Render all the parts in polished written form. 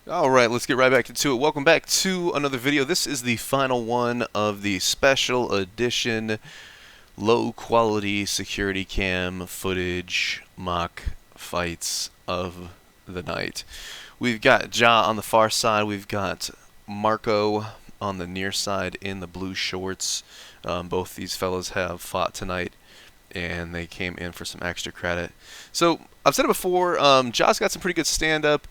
Alright, let's get right back into it. Welcome back to another video. This is the final one of the special edition low quality security cam footage mock fights of the night. We've got Ja on the far side, we've got Marco on the near side in the blue shorts. Both these fellas have fought tonight and they came in for some extra credit. So I've said it before, Ja's got some pretty good stand-up.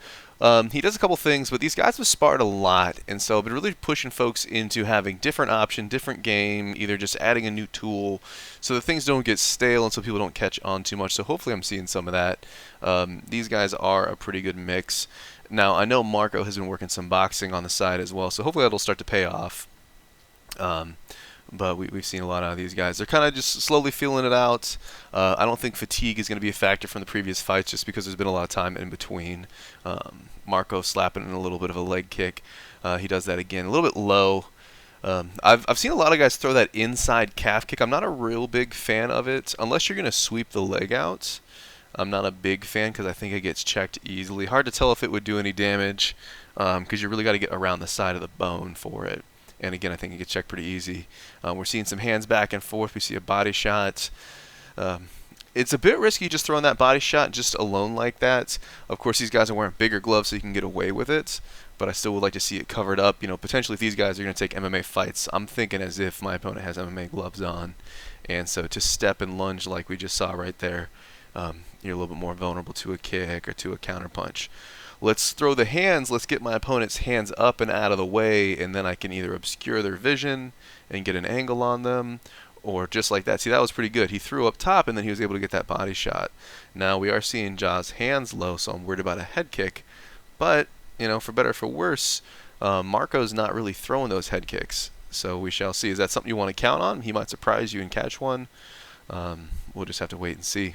He does a couple things, but these guys have sparred a lot, and so I've been really pushing folks into having different option, different game, either just adding a new tool so that things don't get stale and so people don't catch on too much. So hopefully I'm seeing some of that. These guys are a pretty good mix. Now, I know Marco has been working some boxing on the side as well, so hopefully that'll start to pay off. But we've seen a lot out of these guys. They're kind of just slowly feeling it out. I don't think fatigue is going to be a factor from the previous fights just because there's been a lot of time in between. Marco slapping in a little bit of a leg kick. He does that again, a little bit low. I've seen a lot of guys throw that inside calf kick. I'm not a real big fan of it unless you're going to sweep the leg out. I'm not a big fan because I think it gets checked easily. Hard to tell if it would do any damage because you really got to get around the side of the bone for it. And again, I think it gets checked pretty easy. We're seeing some hands back and forth. We see a body shot. It's a bit risky just throwing that body shot just alone like that. Of course, these guys are wearing bigger gloves so you can get away with it. But I still would like to see it covered up. You know, potentially if these guys are going to take MMA fights, I'm thinking as if my opponent has MMA gloves on. And so to step and lunge like we just saw right there, you're a little bit more vulnerable to a kick or to a counter punch. Let's throw the hands. Let's get my opponent's hands up and out of the way, and then I can either obscure their vision and get an angle on them, or just like that. See, that was pretty good. He threw up top, and then he was able to get that body shot. Now we are seeing Ja's hands low, so I'm worried about a head kick. But, you know, for better or for worse, Marco's not really throwing those head kicks. So we shall see. Is that something you want to count on? He might surprise you and catch one. We'll just have to wait and see.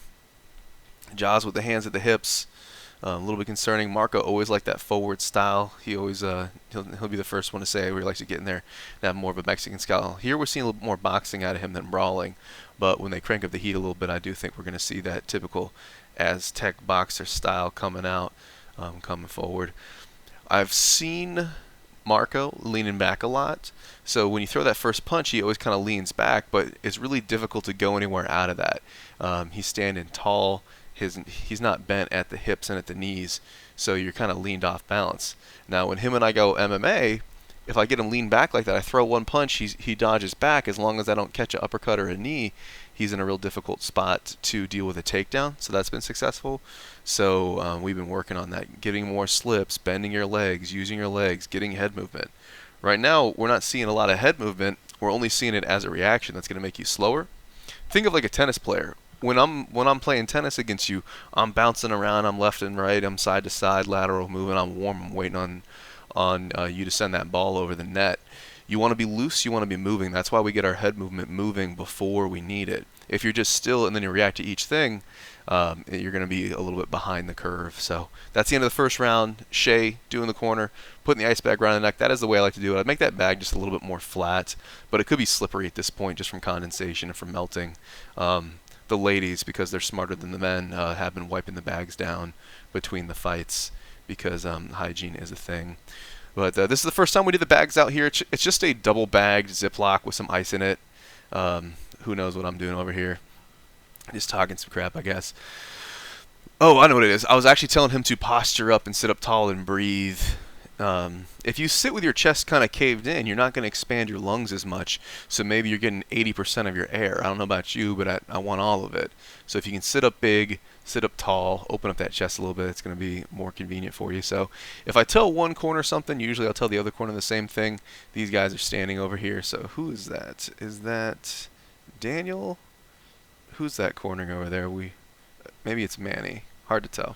Ja's with the hands at the hips. A little bit concerning. Marco always liked that forward style. He always he'll be the first one to say where he likes to get in there and have more of a Mexican style. Here we're seeing a little bit more boxing out of him than brawling, but when they crank up the heat a little bit, I do think we're going to see that typical Aztec boxer style coming out, coming forward. I've seen Marco leaning back a lot, so when you throw that first punch, he always kind of leans back, but it's really difficult to go anywhere out of that. He's standing tall. He's not bent at the hips and at the knees, so you're kind of leaned off balance. Now, when him and I go MMA, if I get him lean back like that, I throw one punch, he dodges back. As long as I don't catch an uppercut or a knee, he's in a real difficult spot to deal with a takedown, so that's been successful. So we've been working on that, getting more slips, bending your legs, using your legs, getting head movement. Right now, we're not seeing a lot of head movement. We're only seeing it as a reaction that's going to make you slower. Think of like a tennis player. When I'm playing tennis against you, I'm bouncing around, I'm left and right, I'm side to side, lateral moving, I'm warm, I'm waiting on you to send that ball over the net. You want to be loose, you want to be moving. That's why we get our head movement moving before we need it. If you're just still and then you react to each thing, you're going to be a little bit behind the curve. So that's the end of the first round. Shea doing the corner, putting the ice bag around the neck. That is the way I like to do it. I'd make that bag just a little bit more flat, but it could be slippery at this point just from condensation and from melting. The ladies, because they're smarter than the men, have been wiping the bags down between the fights because hygiene is a thing. But this is the first time we did the bags out here. It's just a double-bagged Ziploc with some ice in it. Who knows what I'm doing over here? Just talking some crap, I guess. Oh, I know what it is. I was actually telling him to posture up and sit up tall and breathe. If you sit with your chest kind of caved in, you're not going to expand your lungs as much. So maybe you're getting 80% of your air. I don't know about you, but I want all of it. So if you can sit up big, sit up tall, open up that chest a little bit, it's going to be more convenient for you. So if I tell one corner something, usually I'll tell the other corner the same thing. These guys are standing over here. So who is that? Is that Daniel? Who's that cornering over there? Maybe it's Manny. Hard to tell.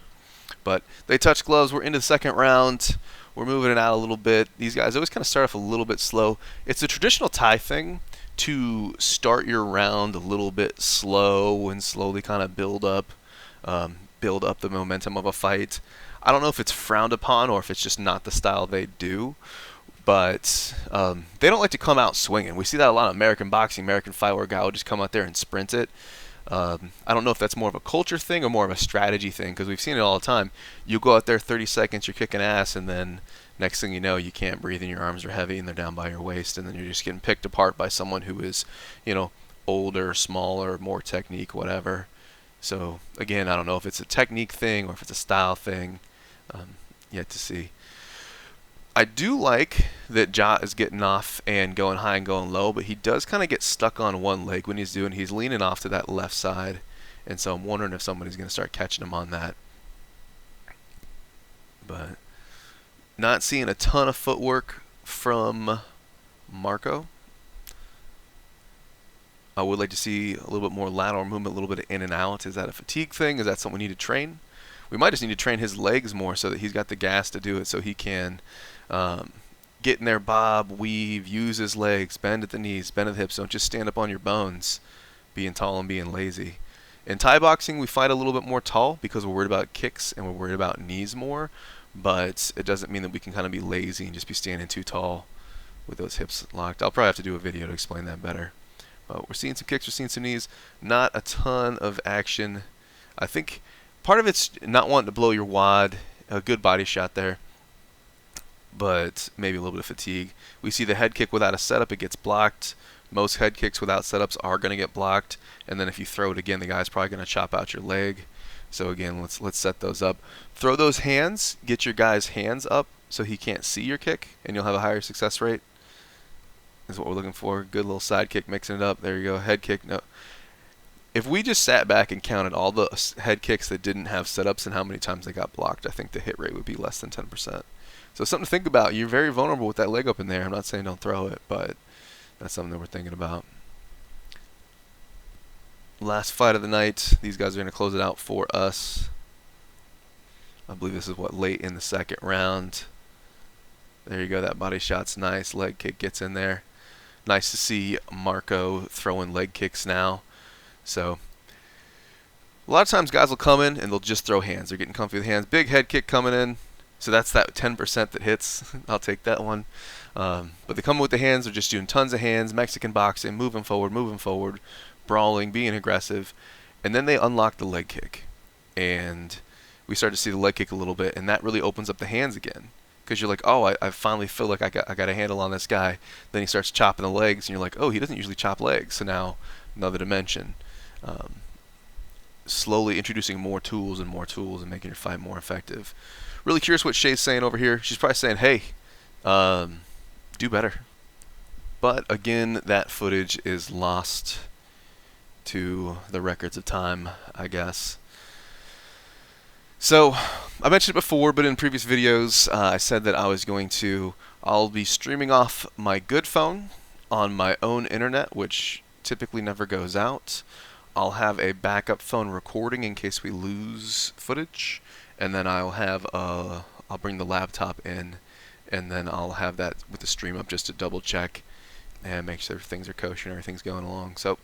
But they touch gloves. We're into the second round. We're moving it out a little bit. These guys always kind of start off a little bit slow. It's a traditional Thai thing to start your round a little bit slow and slowly kind of build up the momentum of a fight. I don't know if it's frowned upon or if it's just not the style they do, but they don't like to come out swinging. We see that a lot in American boxing, American fight, where a guy will just come out there and sprint it. I don't know if that's more of a culture thing or more of a strategy thing, because we've seen it all the time. You go out there 30 seconds, you're kicking ass, and then next thing you know, you can't breathe and your arms are heavy and they're down by your waist, and then you're just getting picked apart by someone who is, older, smaller, more technique, whatever. So again, I don't know if it's a technique thing or if it's a style thing. Yet to see. I do like that Ja is getting off and going high and going low, but he does kind of get stuck on one leg when he's leaning off to that left side, and so I'm wondering if somebody's going to start catching him on that. But not seeing a ton of footwork from Marco. I would like to see a little bit more lateral movement, a little bit of in and out. Is that a fatigue thing? Is that something we need to train? We might just need to train his legs more so that he's got the gas to do it, so he can get in there, bob, weave, use his legs, bend at the knees, bend at the hips. Don't just stand up on your bones, being tall and being lazy. In Thai boxing, we fight a little bit more tall because we're worried about kicks and we're worried about knees more, but it doesn't mean that we can kind of be lazy and just be standing too tall with those hips locked. I'll probably have to do a video to explain that better. But we're seeing some kicks, we're seeing some knees, not a ton of action. I think part of it's not wanting to blow your wad, a good body shot there, but maybe a little bit of fatigue. We see the head kick without a setup, it gets blocked. Most head kicks without setups are going to get blocked, and then if you throw it again, the guy's probably going to chop out your leg. So again, let's set those up. Throw those hands, get your guy's hands up so he can't see your kick, and you'll have a higher success rate. Is what we're looking for. Good little side kick, mixing it up. There you go. Head kick. No. If we just sat back and counted all the head kicks that didn't have setups and how many times they got blocked, I think the hit rate would be less than 10%. So something to think about. You're very vulnerable with that leg up in there. I'm not saying don't throw it, but that's something that we're thinking about. Last fight of the night. These guys are going to close it out for us. I believe this is late in the second round. There you go. That body shot's nice. Leg kick gets in there. Nice to see Marco throwing leg kicks now. So a lot of times guys will come in and they'll just throw hands. They're getting comfy with hands. Big head kick coming in. So that's that 10% that hits. I'll take that one. But they come in with the hands. They're just doing tons of hands. Mexican boxing, moving forward, brawling, being aggressive. And then they unlock the leg kick. And we start to see the leg kick a little bit. And that really opens up the hands again. Because you're like, oh, I finally feel like I got a handle on this guy. Then he starts chopping the legs. And you're like, oh, he doesn't usually chop legs. So now another dimension. Slowly introducing more tools and making your fight more effective. Really curious what Shay's saying over here. She's probably saying, hey, do better. But again, that footage is lost to the records of time, I guess. So I mentioned it before, but in previous videos, I said that I'll be streaming off my good phone on my own internet, which typically never goes out. I'll have a backup phone recording in case we lose footage, and then I'll bring the laptop in, and then I'll have that with the stream up just to double check and make sure things are kosher and everything's going along. So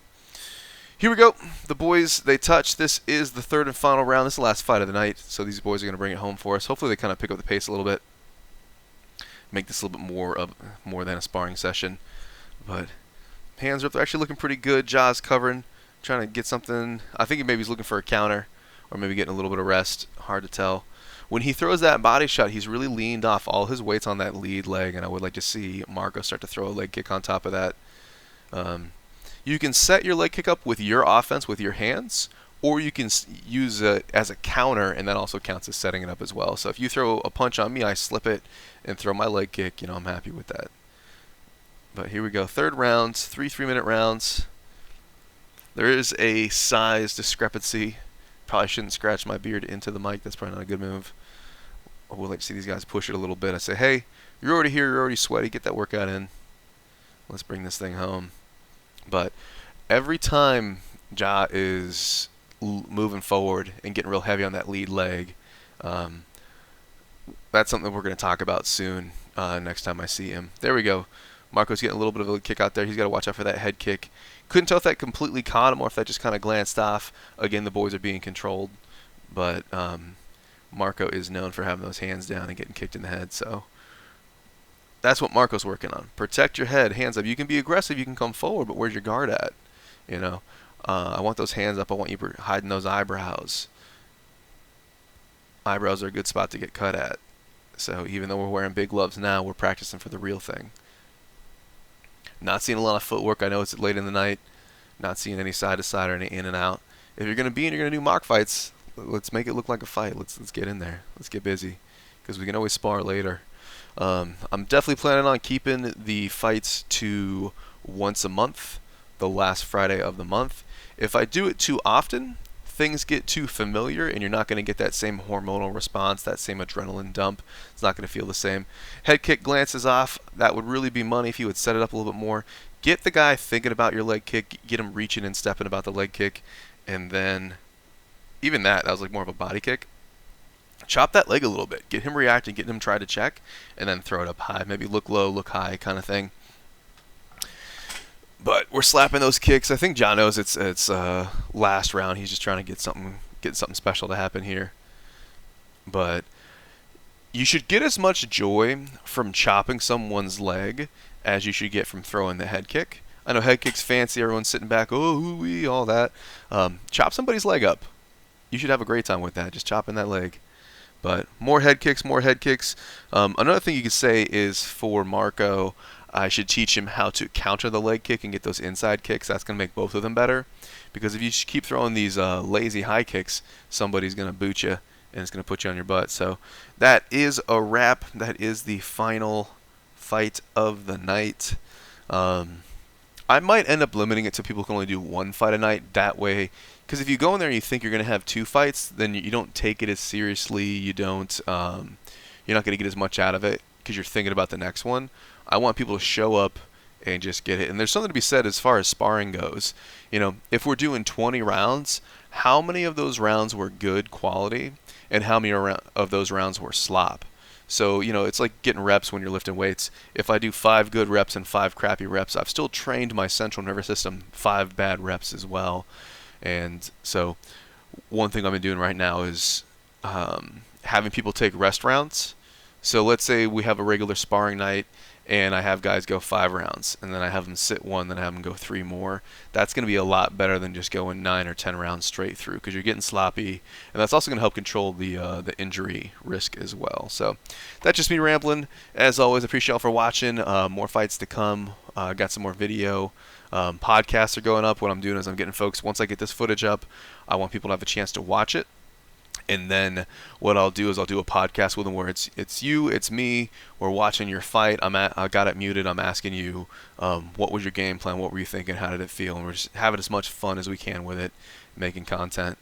here we go. The boys, they touch. This is the third and final round. This is the last fight of the night, so these boys are going to bring it home for us. Hopefully they kind of pick up the pace a little bit, make this a little bit more than a sparring session. But hands are up. They're actually looking pretty good. Jaws covering, trying to get something. I think maybe he's looking for a counter or maybe getting a little bit of rest. Hard to tell. When he throws that body shot, he's really leaned off. All his weight's on that lead leg, and I would like to see Marco start to throw a leg kick on top of that. You can set your leg kick up with your offense with your hands, or you can use it as a counter, and that also counts as setting it up as well. So if you throw a punch on me, I slip it and throw my leg kick. I'm happy with that. But here we go. Third round, 3-3-minute rounds. There is a size discrepancy. Probably shouldn't scratch my beard into the mic. That's probably not a good move. I would like to see these guys push it a little bit. I say, hey, you're already here. You're already sweaty. Get that workout in. Let's bring this thing home. But every time Ja is moving forward and getting real heavy on that lead leg, that's something we're going to talk about soon next time I see him. There we go. Marco's getting a little bit of a kick out there. He's got to watch out for that head kick. Couldn't tell if that completely caught him or if that just kind of glanced off. Again, the boys are being controlled. But Marco is known for having those hands down and getting kicked in the head. So that's what Marco's working on. Protect your head, hands up. You can be aggressive, you can come forward, but where's your guard at? I want those hands up. I want you hiding those eyebrows. Eyebrows are a good spot to get cut at. So even though we're wearing big gloves now, we're practicing for the real thing. Not seeing a lot of footwork. I know it's late in the night. Not seeing any side to side or any in and out. If you're going to be and you're going to do mock fights, let's make it look like a fight. Let's get in there. Let's get busy, because we can always spar later. I'm definitely planning on keeping the fights to once a month, the last Friday of the month. If I do it too often, things get too familiar and you're not going to get that same hormonal response, that same adrenaline dump. It's not going to feel the same. Head kick glances off. That would really be money if you would set it up a little bit more. Get the guy thinking about your leg kick, get him reaching and stepping about the leg kick, and then even that was like more of a body kick. Chop that leg a little bit. Get him reacting, get him try to check, and then throw it up high. Maybe look low, look high kind of thing. But we're slapping those kicks. I think John knows it's last round. He's just trying to get something special to happen here. But you should get as much joy from chopping someone's leg as you should get from throwing the head kick. I know head kick's fancy. Everyone's sitting back, oh, ooh-wee, all that. Chop somebody's leg up. You should have a great time with that, just chopping that leg. But more head kicks, more head kicks. Another thing you could say is for Marco, I should teach him how to counter the leg kick and get those inside kicks. That's going to make both of them better. Because if you keep throwing these lazy high kicks, somebody's going to boot you and it's going to put you on your butt. So that is a wrap. That is the final fight of the night. I might end up limiting it so people can only do one fight a night. That way, because if you go in there and you think you're going to have two fights, then you don't take it as seriously. You don't. You're not going to get as much out of it because you're thinking about the next one. I want people to show up and just get it. And there's something to be said as far as sparring goes. You know, if we're doing 20 rounds, how many of those rounds were good quality and how many of those rounds were slop? So, you know, it's like getting reps when you're lifting weights. If I do 5 good reps and 5 crappy reps, I've still trained my central nervous system 5 bad reps as well. And so one thing I've been doing right now is having people take rest rounds. So let's say we have a regular sparring night and I have guys go 5 rounds, and then I have them sit 1, then I have them go 3 more. That's going to be a lot better than just going 9 or 10 rounds straight through, because you're getting sloppy, and that's also going to help control the injury risk as well. So that's just me rambling. As always, I appreciate y'all for watching. More fights to come. Got some more video. Podcasts are going up. What I'm doing is I'm getting folks, once I get this footage up, I want people to have a chance to watch it. And then what I'll do is I'll do a podcast with them where it's you, it's me, we're watching your fight. I got it muted. I'm asking you, what was your game plan? What were you thinking? How did it feel? And we're just having as much fun as we can with it, making content.